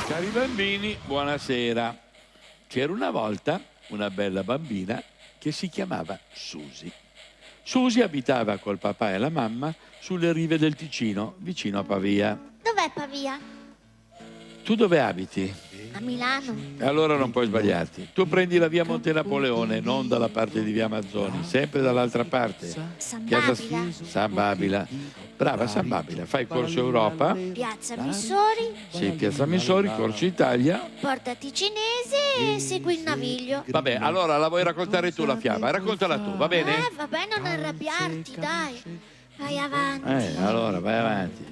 Cari bambini, buonasera. C'era una volta una bella bambina che si chiamava Susi. Susi abitava col papà e la mamma sulle rive del Ticino, vicino a Pavia. Dov'è Pavia? Tu dove abiti? A Milano. Allora non puoi sbagliarti. Tu prendi la via Monte Napoleone, non dalla parte di via Mazzoni, sempre dall'altra parte. San Piazza Babila. San Babila. Brava, San Babila. Fai Corso Europa. Piazza Missori. Sì, Piazza Missori, Corso Italia. Porta Ticinese e segui il Naviglio. Vabbè, allora la vuoi raccontare tu la fiaba? Raccontala tu, va bene? Vabbè, non arrabbiarti, dai. Vai avanti. Allora vai avanti.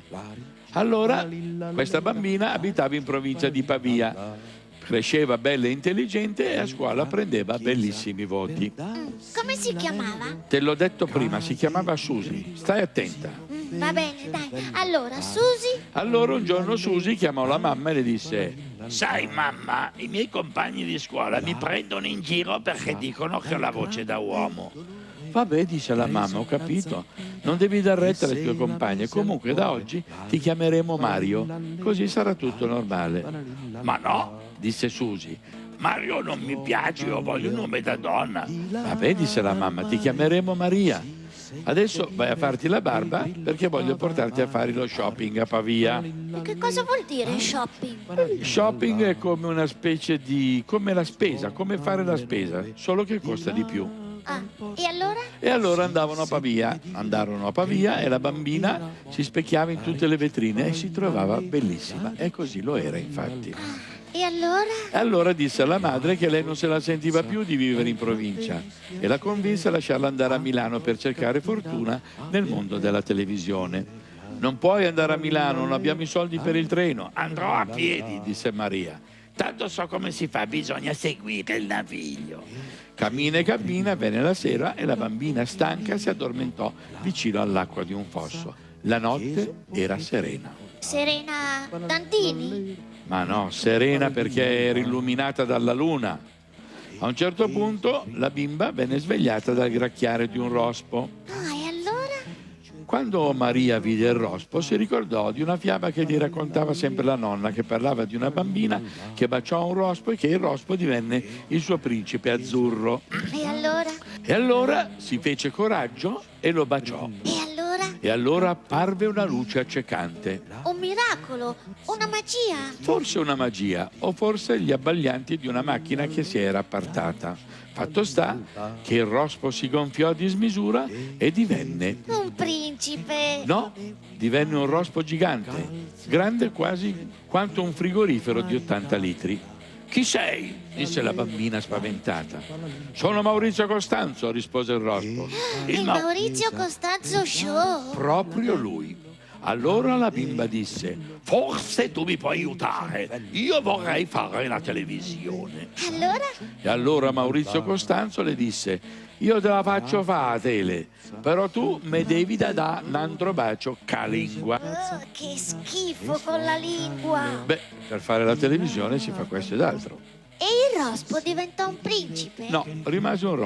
Allora, questa bambina abitava in provincia di Pavia. Cresceva bella e intelligente e a scuola prendeva bellissimi voti. Come si chiamava? Te l'ho detto prima, si chiamava Susi. Stai attenta. Va bene, dai. Allora, Susi? Allora un giorno Susi chiamò la mamma e le disse: sai mamma, i miei compagni di scuola mi prendono in giro perché dicono che ho la voce da uomo. Vabbè, disse la mamma, ho capito. Non devi dar retta alle tue compagne. Comunque da oggi ti chiameremo Mario. Così sarà tutto normale. Ma no, disse Susi. Mario non mi piace, io voglio un nome da donna. Vabbè, disse la mamma, ti chiameremo Maria. Adesso vai a farti la barba perché voglio portarti a fare lo shopping a Pavia. E che cosa vuol dire shopping? Shopping è come una specie di... come la spesa, come fare la spesa, solo che costa di più. Ah, e allora? E allora andavano a Pavia. Andarono a Pavia e la bambina si specchiava in tutte le vetrine e si trovava bellissima. E così lo era, infatti. E allora? E allora disse alla madre che lei non se la sentiva più di vivere in provincia e la convinse a lasciarla andare a Milano per cercare fortuna nel mondo della televisione. Non puoi andare a Milano, non abbiamo i soldi per il treno. Andrò a piedi, disse Maria. Tanto so come si fa, bisogna seguire il naviglio. Cammina e cammina, venne la sera e la bambina stanca si addormentò vicino all'acqua di un fosso. La notte era serena. Serena Dantini? Ma no, serena perché era illuminata dalla luna. A un certo punto la bimba venne svegliata dal gracchiare di un rospo. Ah, e allora? Quando Maria vide il rospo si ricordò di una fiaba che gli raccontava sempre la nonna, che parlava di una bambina che baciò un rospo e che il rospo divenne il suo principe azzurro. E allora? E allora si fece coraggio e lo baciò. E allora? E allora apparve una luce accecante. Un miracolo? Una magia? Forse una magia, o forse gli abbaglianti di una macchina che si era appartata. Fatto sta che il rospo si gonfiò a dismisura e divenne... Un principe? No, divenne un rospo gigante, grande quasi quanto un frigorifero di 80 litri. Chi sei? Disse la bambina spaventata. Sono Maurizio Costanzo, rispose il rospo. Il Maurizio Costanzo Show? Proprio lui. Allora la bimba disse: forse tu mi puoi aiutare, io vorrei fare la televisione. Allora? E allora Maurizio Costanzo le disse: io te la faccio fare tele, però tu me devi da un altro bacio ca lingua. Oh, che schifo con la lingua! Beh, per fare la televisione si fa questo ed altro. E il rospo diventò un principe? No, rimase un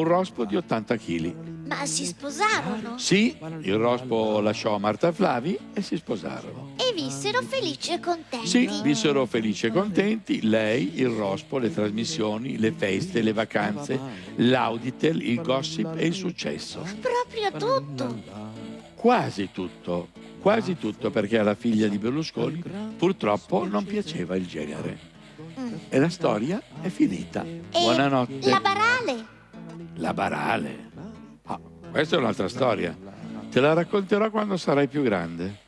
rospo di 80 kg. Ma si sposarono? Sì, il rospo lasciò Marta Flavi e si sposarono. E vissero felici e contenti? Sì, vissero felici e contenti, lei, il rospo, le trasmissioni, le feste, le vacanze, l'Auditel, il gossip e il successo. Proprio tutto? Quasi tutto perché alla figlia di Berlusconi purtroppo non piaceva il genere. E la storia è finita. Buonanotte. La Barale? La Barale? Ah, questa è un'altra storia. Te la racconterò quando sarai più grande.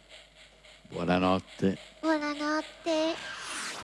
Buonanotte. Buonanotte.